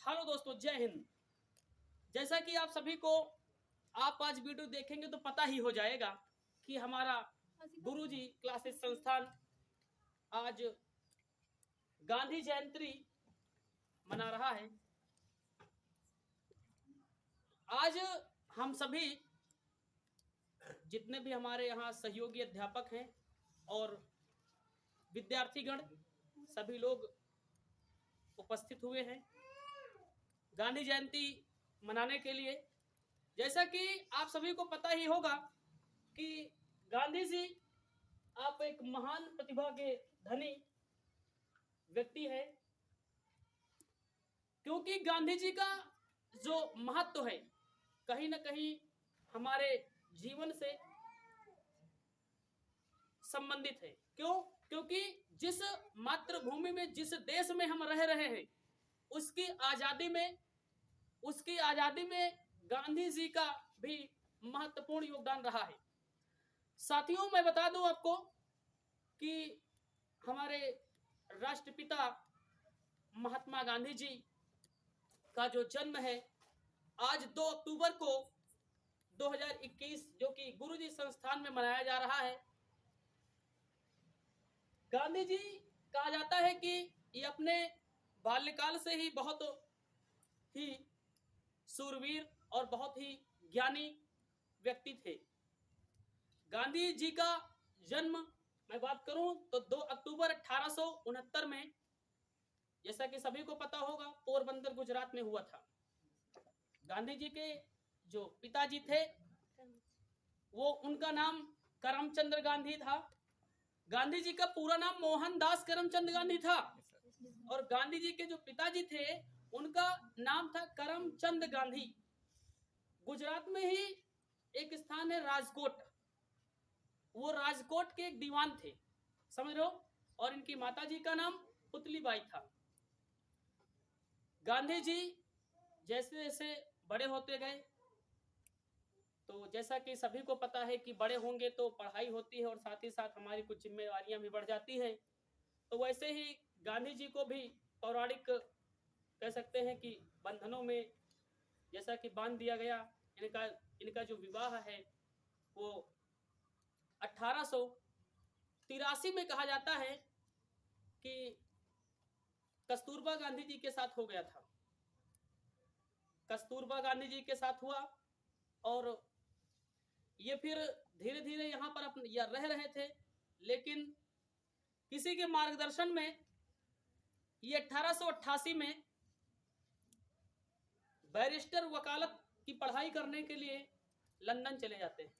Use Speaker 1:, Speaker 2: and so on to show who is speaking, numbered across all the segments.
Speaker 1: Hello दोस्तों, जय हिंद। जैसा कि आप सभी को आप आज वीडियो देखेंगे तो पता ही हो जाएगा कि हमारा गुरुजी क्लासेस संस्थान आज गांधी जयंती मना रहा है। आज हम सभी जितने भी हमारे यहाँ सहयोगी अध्यापक हैं और विद्यार्थीगण सभी लोग उपस्थित हुए हैं गांधी जयंती मनाने के लिए। जैसा कि आप सभी को पता ही होगा कि गांधी जी आप एक महान प्रतिभा के धनी व्यक्ति है, क्योंकि गांधी जी का जो महत्व है कहीं ना कहीं हमारे जीवन से संबंधित है। क्यों? क्योंकि जिस मातृभूमि में, जिस देश में हम रह रहे हैं, उसकी आजादी में गांधी जी का भी महत्वपूर्ण योगदान रहा है। साथियों, मैं बता दूं आपको कि हमारे राष्ट्रपिता महात्मा गांधी जी का जो जन्म है आज 2 अक्टूबर को 2021 जो कि गुरुजी संस्थान में मनाया जा रहा है। गांधी जी कहा जाता है कि ये अपने बाल्यकाल से ही बहुत ही सूरवीर और बहुत ही ज्ञानी व्यक्ति थे। गांधी जी का जन्म मैं बात करूं तो 2 अक्टूबर 1869 में, जैसा कि सभी को पता होगा, पोरबंदर गुजरात में हुआ था। गांधी जी के जो पिताजी थे वो उनका नाम करमचंद गांधी था। गांधी जी का पूरा नाम मोहनदास करमचंद गांधी था और गांधी जी के जो पिताजी थे उनका नाम था करमचंद गांधी। गुजरात में ही एक स्थान है राजकोट, वो राजकोट के एक दीवान थे, समझ रहे हो। और इनकी माताजी का नाम पुतलीबाई था। गांधी जी जैसे जैसे बड़े होते गए तो जैसा कि सभी को पता है कि बड़े होंगे तो पढ़ाई होती है और साथ ही साथ हमारी कुछ जिम्मेवारियां भी बढ़ जाती हैं। तो वैसे ही गांधी जी को भी पौराणिक कह सकते हैं कि बंधनों में जैसा कि बांध दिया गया। इनका जो विवाह है वो 1883 में कहा जाता है कि कस्तूरबा गांधी जी के साथ हो गया था। कस्तूरबा गांधी जी के साथ हुआ और ये फिर धीरे धीरे यहाँ पर रह रहे थे, लेकिन किसी के मार्गदर्शन में ये 1888 में बैरिस्टर वकालत की पढ़ाई करने के लिए लंदन चले जाते हैं।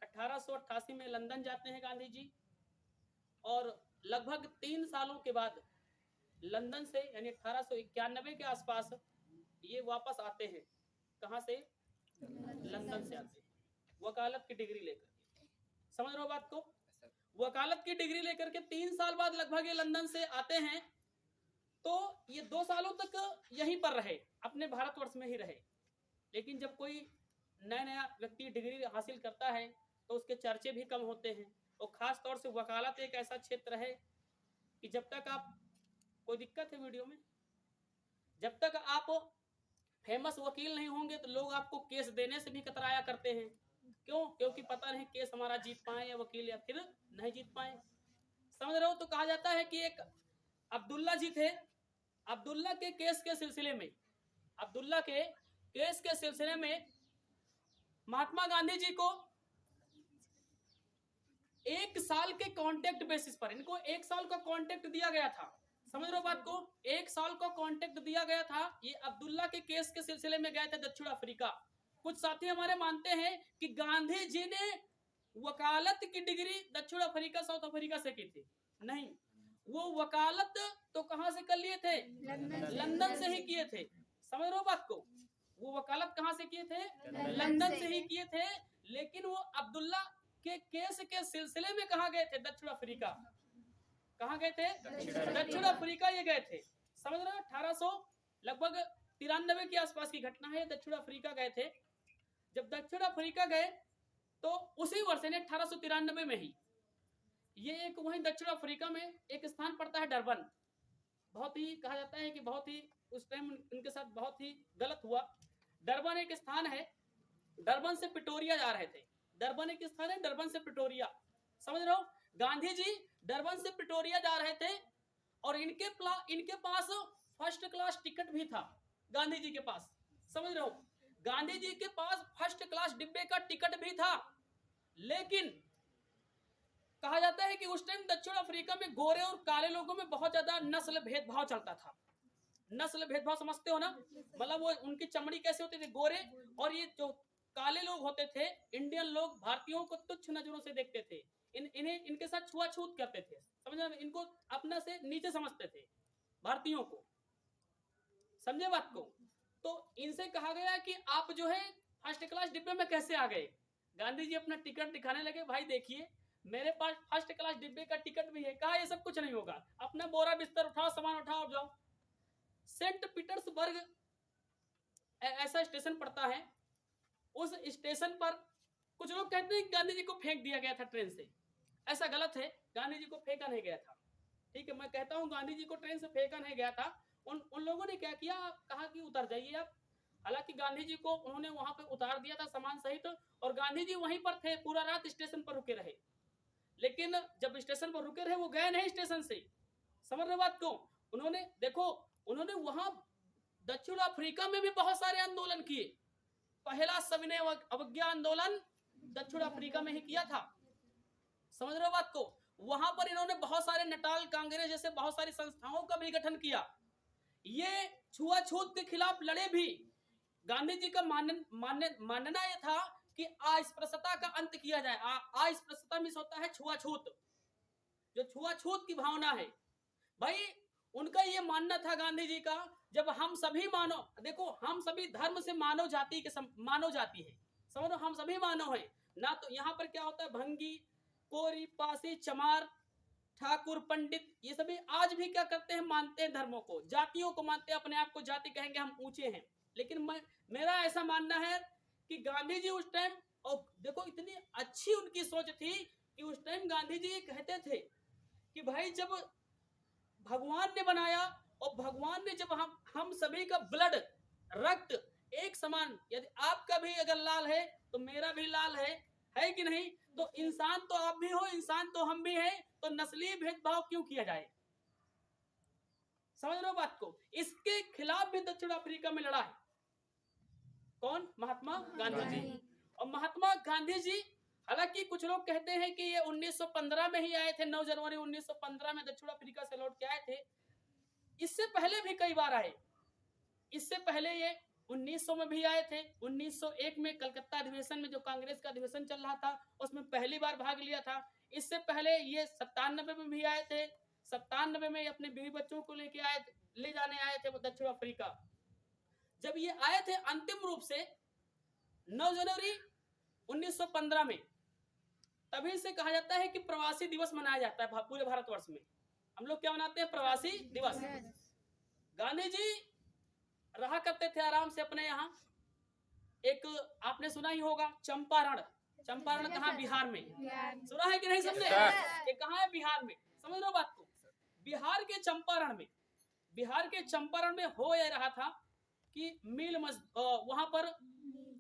Speaker 1: 1888 में लंदन जाते हैं गांधी जी और लगभग 3 सालों के बाद लंदन से यानी 1891 के आसपास ये वापस आते हैं। कहां से? लंदन से आते हैं वकालत की डिग्री लेकर के। समझ रहे हो बात को? वकालत की डिग्री लेकर के 3 साल बाद लगभग ये लंदन से आते हैं। तो ये 2 सालों तक यहीं पर रहे, अपने भारतवर्ष में ही रहे। लेकिन जब कोई नया व्यक्ति डिग्री हासिल करता है तो उसके चर्चे भी कम होते हैं। और खास तौर से वकालत एक ऐसा क्षेत्र है कि जब तक आप, कोई दिक्कत है वीडियो में, जब तक आप फेमस वकील नहीं होंगे तो लोग आपको केस देने से भी कतराया करते हैं। क्यों? क्योंकि पता नहीं केस हमारा जीत पाए या वकील या फिर नहीं जीत पाए। समझ रहे हो? तो कहा जाता है कि एक अब्दुल्ला जी थे। अब्दुल्ला के केस के सिलसिले में महात्मा गांधी जी को 1 साल के कॉन्ट्रैक्ट बेसिस पर, इनको 1 साल का कॉन्ट्रैक्ट दिया गया था। समझ रहे हो बात को? 1 साल का कॉन्ट्रैक्ट दिया गया था। ये अब्दुल्ला के केस के सिलसिले में गए थे दक्षिण अफ्रीका। कुछ साथी हमारे मानते हैं कि गांधी जी ने वकालत की डिग्री दक्षिण अफ्रीका, साउथ अफ्रीका से की थी। नहीं, वो वकालत तो कहां से कर लिए थे? लंदन से ही किए थे। समझ रहे हो बात को? वो वकालत कहां से किए थे? लंदन से ही किए थे। लेकिन वो अब्दुल्ला के केस के सिलसिले में कहां गए थे? दक्षिण अफ्रीका। कहां गए थे? दक्षिण अफ्रीका ये गए थे। समझ रहे हो? 1800 लगभग 93 के आसपास की घटना है। दक्षिण अफ्रीका गए थे। जब दक्षिण अफ्रीका गए तो उसी वर्ष यानी 1893 में ही ये एक वहीं दक्षिण अफ्रीका में एक स्थान पड़ता है डरबन। बहुत ही कहा जाता है कि बहुत ही उस टाइम इनके साथ बहुत ही गलत हुआ। डरबन एक स्थान है, डरबन से पिटोरिया जा रहे थे। डरबन एक स्थान है, डरबन से पिटोरिया, समझ रहे हो। गांधी जी डरबन से पिटोरिया जा रहे थे और इनके पास फर्स्ट क्लास टिकट भी था, गांधी जी के पास, समझ रहे हो। गांधी जी के पास फर्स्ट क्लास डिब्बे का टिकट भी था, लेकिन कहा जाता है कि उस टाइम दक्षिण अफ्रीका में गोरे और काले लोगों में बहुत ज्यादा नस्ल भेदभाव चलता था। नस्ल भेदभाव समझते हो ना, मतलब वो उनकी चमड़ी कैसे होती थी, गोरे, और ये जो काले लोग होते थे, इंडियन लोग भारतीयों को तुच्छ नजरों से देखते थे, इन्हें इनके साथ छुआछूत करते थे, समझे, इनको अपना से नीचे समझते थे भारतीयों को, समझे बात को। तो इनसे कहा गया कि आप जो है फर्स्ट क्लास डिब्बे में कैसे आ गए। गांधी जी अपना टिकट दिखाने लगे, भाई देखिए मेरे पास फर्स्ट क्लास डिब्बे का टिकट भी है। कहा ये सब कुछ नहीं होगा, अपना बोरा बिस्तर उठाओ, सामान उठाओ और जाओ। सेंट पीटर्सबर्ग ऐसा स्टेशन पड़ता है, उस स्टेशन पर कुछ लोग कहते हैं कि गांधी जी को फेंक दिया गया था ट्रेन से। ऐसा गलत है, गांधी जी को फेंका नहीं गया था, ठीक है, मैं कहता हूं गांधी जी को ट्रेन से फेंका नहीं गया था। उन लोगों ने क्या किया, कहा कि उतर जाइए आप। हालांकि गांधी जी को उन्होंने वहां पे उतार दिया था सामान सहित, और गांधी जी वहीं पर थे, पूरा रात स्टेशन पर रुके रहे। लेकिन जब स्टेशन पर रुके रहे, वो गए नहीं स्टेशन से, समझ रहे बात को। उन्होंने देखो, उन्होंने वहां दक्षिण अफ्रीका में भी बहुत सारे आंदोलन किए। पहला सविनय अवज्ञा आंदोलन दक्षिण अफ्रीका में ही किया था, समझ रहे बात को। वहां पर इन्होंने बहुत सारे नटाल कांग्रेस जैसे बहुत सारी संस्थाओं का भी गठन किया। ये छुआछूत के खिलाफ लड़े भी। गांधी जी का मानना यह था कि अस्पृश्यता का अंत किया जाए। अस्पृश्यता में होता है छुआछूत, जो छुआछूत की भावना है, भाई उनका ये मानना था गांधी जी का, जब हम सभी मानव, देखो हम सभी धर्म से मानव जाति के मानव जाति है, समझो, हम सभी मानव हैं ना। तो यहाँ पर क्या होता है, भंगी, कोरी, पासी, चमार, ठाकुर, पंडित, ये सभी आज भी क्या करते हैं, मानते हैं धर्मों को, जातियों को मानते हैं, अपने आप को जाति कहेंगे, हम ऊंचे हैं। लेकिन मेरा ऐसा मानना है कि गांधी जी उस टाइम, और देखो इतनी अच्छी उनकी सोच थी कि उस टाइम गांधी जी ये कहते थे कि भाई जब भगवान ने बनाया, और भगवान ने जब हम सभी का ब्लड, रक्त एक समान, यदि आपका भी अगर लाल है तो मेरा भी लाल है कि नहीं। तो इंसान तो आप भी हो, इंसान तो हम भी हैं, तो नस्लीय भेदभाव क्यों किया जाए, समझ लो बात को। इसके खिलाफ भी दक्षिण अफ्रीका में लड़ा है कौन, महात्मा गांधी जी। और महात्मा गांधी जी, हालांकि कुछ लोग कहते हैं कि ये 1915 में ही आए थे, 9 जनवरी 1915 में दक्षिण अफ्रीका से लौट के आए थे। इससे पहले भी कई बार आए, इससे पहले ये 1900 में भी आए थे। 1901 में कलकत्ता अधिवेशन में, जो कांग्रेस का अधिवेशन चल रहा था, उसमें पहली बार भाग लिया था। इससे पहले ये 97 में भी आए थे। 97 में अपने बीवी बच्चों को ले जाने आए थे वो दक्षिण अफ्रीका। जब ये आए थे अंतिम रूप से 9 जनवरी 1915 में, तभी से कहा जाता है कि प्रवासी दिवस मनाया जाता है पूरे भारतवर्ष में। हम लोग क्या मनाते हैं, प्रवासी दिवस। गांधी जी रहा करते थे आराम से अपने यहाँ। एक आपने सुना ही होगा चंपारण, चंपारण कहाँ, बिहार में, सुना है कि नहीं सबने, ये कहाँ है, बिहार में, समझ लो बात को। बिहार के चंपारण में हो यह रहा था कि वहां पर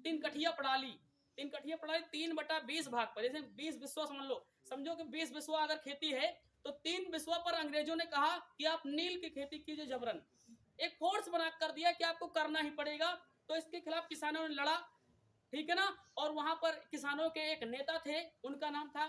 Speaker 1: 3 कठिया प्रणाली 3/20 भाग पर, जैसे 20 बिस्वा समझ लो, समझो कि 20 बिस्वा अगर खेती है तो 3 बिस्वा पर अंग्रेजों ने कहा कि आप नील की खेती कीजिए जबरन। एक फोर्स बना कर दिया कि आपको करना ही पड़ेगा। तो इसके खिलाफ किसानों ने लड़ा, ठीक है ना। और वहां पर किसानों के एक नेता थे, उनका नाम था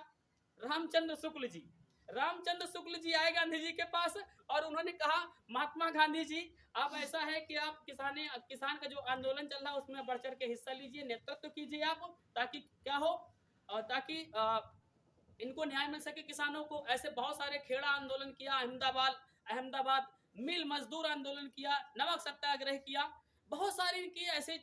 Speaker 1: रामचंद्र शुक्ल जी। रामचंद्र शुक्ल जी आए गांधी जी के पास और उन्होंने कहा, महात्मा गांधी जी, आप ऐसा है कि आप किसान का जो आंदोलन चल रहा है उसमें बढ़ चढ़ के हिस्सा लीजिए, नेतृत्व कीजिए आप, ताकि क्या हो, ताकि इनको न्याय मिल सके किसानों को। ऐसे बहुत सारे खेड़ा आंदोलन किया, अहमदाबाद मिल मजदूर आंदोलन किया, नमक सत्याग्रह किया, बहुत सारी इनकी ऐसे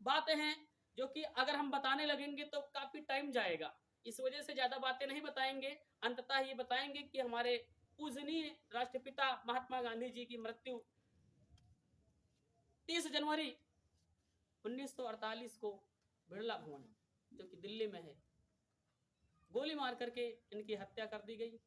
Speaker 1: बातें हैं जो कि अगर हम बताने लगेंगे तो काफी टाइम जाएगा। इस वजह से ज्यादा बातें नहीं बताएंगे, अंततः ये बताएंगे कि हमारे पूजनीय राष्ट्रपिता महात्मा गांधी जी की मृत्यु 30 जनवरी 1948 को बिरला भवन, जो कि दिल्ली में है, गोली मार करके इनकी हत्या कर दी गई,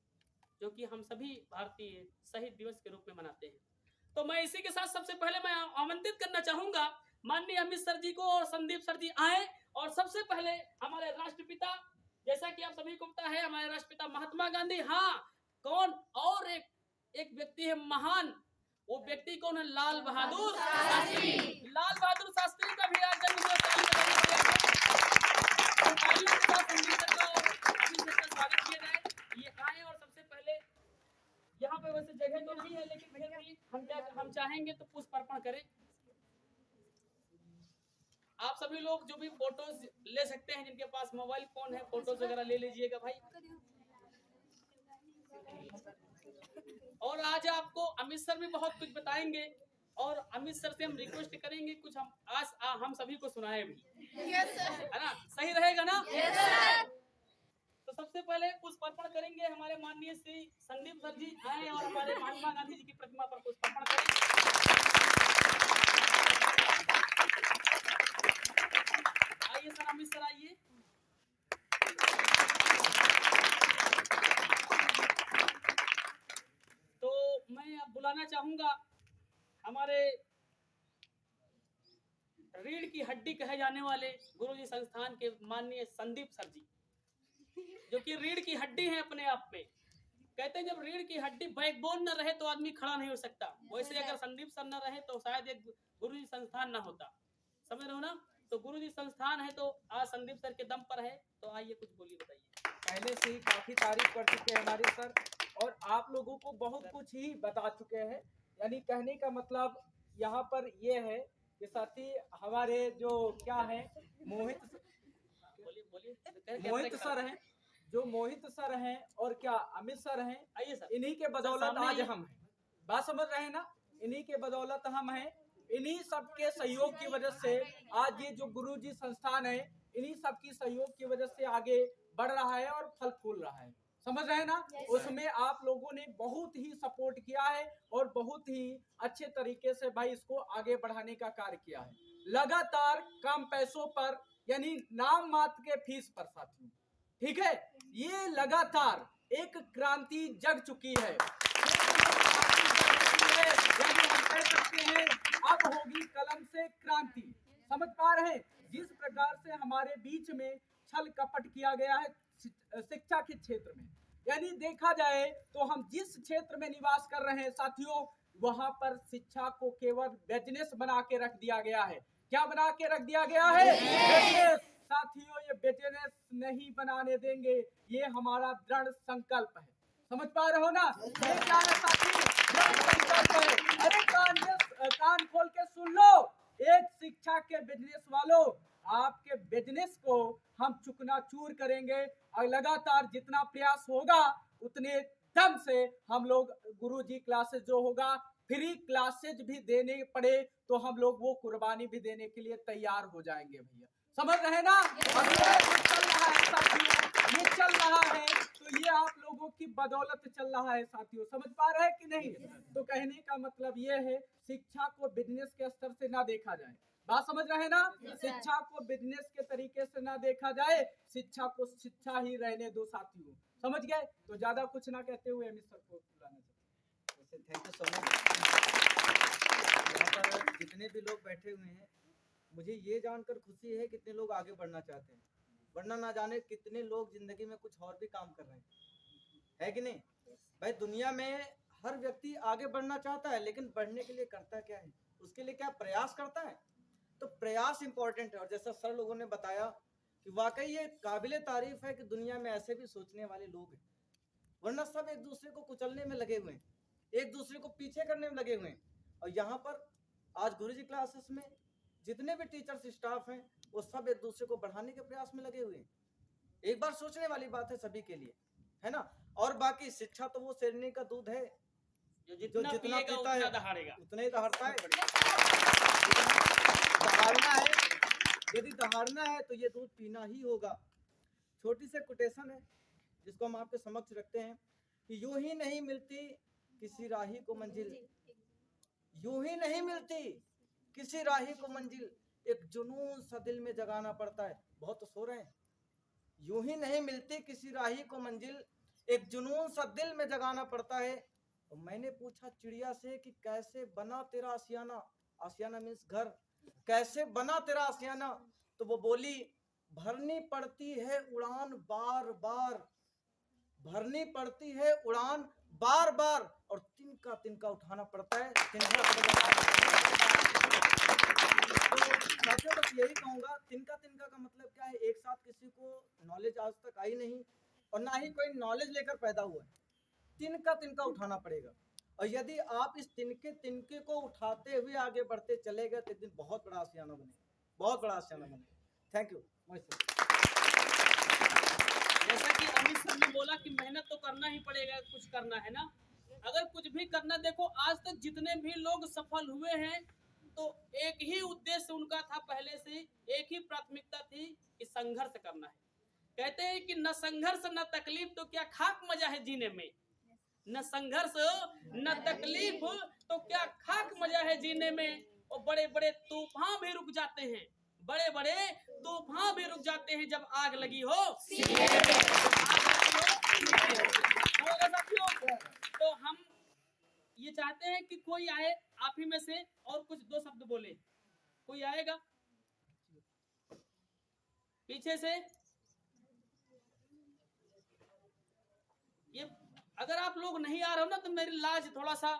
Speaker 1: जो कि हम सभी भारतीय शहीद दिवस के रूप में मनाते हैं। तो मैं इसी के साथ सबसे पहले मैं आमंत्रित करना चाहूंगा माननीय अमित सर जी को और संदीप सर जी आए और सबसे पहले हमारे राष्ट्रपिता, जैसा कि आप सभी को पता है, हमारे राष्ट्रपिता महात्मा गांधी, हाँ कौन और एक व्यक्ति है महान, वो व्यक्ति कौन है? लाल बहादुर शास्त्री। लाल बहादुर शास्त्री का भी आज जन्मदिन स्वागत किया जाए। ये आए और सबसे पहले यहाँ पे वैसे जगह तो नहीं है, लेकिन फिर भी हम चाहेंगे तो पुष्प अर्पण करें। आप सभी लोग जो भी फोटोज ले सकते हैं, जिनके पास मोबाइल फोन है, फोटोज वगैरह ले लीजिएगा भाई। और आज आपको अमित सर भी बहुत कुछ बताएंगे और अमित सर से हम रिक्वेस्ट करेंगे कुछ हम आज हम सभी को सुनाए भी। yes, है ना? सही रहेगा ना? yes, तो सबसे पहले पुष्प अर्पण करेंगे। हमारे माननीय श्री संदीप सर जी आए और हमारे महात्मा गांधी जी की प्रतिमा पर पुष्प अर्पण करें। आइए सर, अमित सर आइए। तो मैं अब बुलाना चाहूंगा हमारे रीढ़ की हड्डी कहे जाने वाले गुरुजी संस्थान के माननीय संदीप सर जी, जो कि रीढ़ की हड्डी है अपने आप में। कहते हैं जब रीढ़ की हड्डी बैकबोन न रहे तो आदमी खड़ा नहीं हो सकता, वैसे अगर संदीप सर न रहे तो शायद एक गुरुजी संस्थान ना होता। समझ रहे हो ना? तो गुरुजी संस्थान है तो आज संदीप सर के दम पर है। तो आइए कुछ बोलिए, बताइए।
Speaker 2: पहले से ही काफी तारीफ कर चुके हैं हमारे सर और आप लोगों को बहुत कुछ ही बता चुके हैं। यानी कहने का मतलब यहाँ पर ये है कि साथी हमारे जो क्या है मोहित सर हैं, जो मोहित सर हैं और क्या अमित सर हैं,
Speaker 1: आइए सर,
Speaker 2: इन्हीं के बदौलत आज हम हैं। बात समझ रहे हैं ना? इन्हीं के बदौलत हम हैं। इन्हीं सबके सहयोग की वजह से आज ये जो गुरुजी संस्थान है, इन्हीं सबकी सहयोग की वजह से आगे बढ़ रहा है और फल फूल रहा है। समझ रहे हैं ना? उसमें आप लोगों ने बहुत ही सपोर्ट किया है और बहुत ही अच्छे तरीके से भाई इसको आगे बढ़ाने का कार्य किया है। लगातार कम पैसों पर, यानी नाम मात्र के फीस पर साथियों, ठीक है, ये लगातार एक क्रांति जग चुकी है। यानी हम कह सकते हैं अब होगी कलम से क्रांति। समझ पा रहे हैं? जिस प्रकार से हमारे बीच में छल कपट किया गया है शिक्षा के क्षेत्र में, यानी देखा जाए तो हम जिस क्षेत्र में निवास कर रहे हैं साथियों, वहां पर शिक्षा को केवल बिजनेस बना के रख दिया गया है। क्या बना के रख दिया गया है? बिजनेस। साथियों ये बिजनेस नहीं बनाने देंगे, ये हमारा दृढ़ संकल्प है। समझ पा रहे हो ना? ये क्या है साथी? दृढ़ संकल्प है। अरे कान खोल के सुन लो, एक शिक्षा के बिजनेस वालों, आपके बिजनेस को हम चुकनाचूर करेंगे और लगातार जितना प्रयास होगा उतने दम से हम लोग गुरुजी क्लासेस जो होगा, फ्री क्लासेज भी देने पड़े तो हम लोग वो कुर्बानी भी देने के लिए तैयार हो जाएंगे भैया। समझ रहे ना? अब ये चल रहा है साथियों, ये चल रहा है तो ये आप लोगों की बदौलत चल रहा है साथियों। समझ पा रहे हैं कि नहीं? तो कहने का मतलब ये है शिक्षा को बिजनेस के स्तर से ना देखा जाए। बात समझ रहे हैं ना? शिक्षा को बिजनेस के तरीके से ना देखा जाए, शिक्षा को शिक्षा ही रहने दो साथियों। समझ गए? तो ज्यादा कुछ ना कहते हुए अमित सर को बुलाना चाहते हैं।
Speaker 3: Thank you so much. यहाँ पर जितने भी लोग बैठे हुए हैं, मुझे ये जानकर खुशी है कितने लोग आगे बढ़ना चाहते हैं, वरना ना जाने कितने लोग जिंदगी में कुछ और भी काम कर रहे हैं, है कि नहीं भाई? दुनिया में हर व्यक्ति आगे बढ़ना चाहता है, लेकिन बढ़ने के लिए करता क्या है, उसके लिए क्या प्रयास करता है? तो प्रयास इंपॉर्टेंट है। और जैसा सर लोगों ने बताया कि वाकई ये काबिले तारीफ है कि दुनिया में ऐसे भी सोचने वाले लोग हैं, वरना सब एक दूसरे को कुचलने में लगे हुए हैं, एक दूसरे को पीछे करने में लगे हुए हैं। और यहाँ पर आज गुरुजी क्लासेस में जितने भी टीचर्स स्टाफ हैं, वो सब एक दूसरे को बढ़ाने के प्रयास में लगे हुए हैं। एक बार सोचने वाली बात है सभी के लिए, है ना? और बाकी शिक्षा तो वो शेरनी का दूध है,
Speaker 1: जो जितना पीता है
Speaker 3: उतना ही दहाड़ता है। दहाड़ना है, यदि दहाड़ना है तो ये दूध पीना ही होगा। छोटी सी कोटेशन है जिसको हम आपके समक्ष रखते हैं कि यूं ही नहीं मिलती किसी राही को मंजिल, यूं ही नहीं मिलती किसी राही को मंजिल, एक जुनून सा दिल में जगाना पड़ता है। बहुत तो सो रहे हैं। यूं ही नहीं मिलती किसी राही को मंजिल, एक जुनून सा दिल में जगाना पड़ता है, तो मैंने पूछा चिड़िया से कि कैसे बना तेरा आशियाना, आशियाना मीन्स घर, कैसे बना तेरा आशियाना? तो वो बोली भरनी पड़ती है उड़ान बार बार, भरनी पड़ती है उड़ान बार बार, और तिनका तिनका उठाना पड़ता है, तिनका तिनका तो मैं बस यही कहूंगा, तिनका तिनका का मतलब क्या है? एक साथ किसी को नॉलेज आज तक आई नहीं और ना ही कोई नॉलेज लेकर पैदा हुआ है, तिनका तिनका उठाना पड़ेगा। और यदि आप इस तिनके तिनके को उठाते हुए आगे बढ़ते चले गए तो एक दिन बहुत बड़ा आशियाना बने, बहुत बड़ा आशियाना बने। Thank you.
Speaker 1: जैसा कि अमित सर ने बोला कि मेहनत तो करना ही पड़ेगा, कुछ करना है ना। अगर कुछ भी करना, देखो आज तक जितने भी लोग सफल हुए हैं तो एक ही उद्देश्य उनका था, पहले से एक ही प्राथमिकता थी कि संघर्ष करना है। कहते हैं कि न संघर्ष न तकलीफ तो क्या खाक मजा है जीने में, न संघर्ष न तकलीफ तो क्या खाक मजा है जीने में। और बड़े बड़े तूफान भी रुक जाते हैं, बड़े बड़े तूफान भी रुक जाते हैं जब आग लगी हो सीने में। तो हम ये चाहते हैं कि कोई आए आप ही में से और कुछ दो शब्द बोले। कोई आएगा पीछे से? ये अगर आप लोग नहीं आ रहे हो ना तो मेरी लाज थोड़ा सा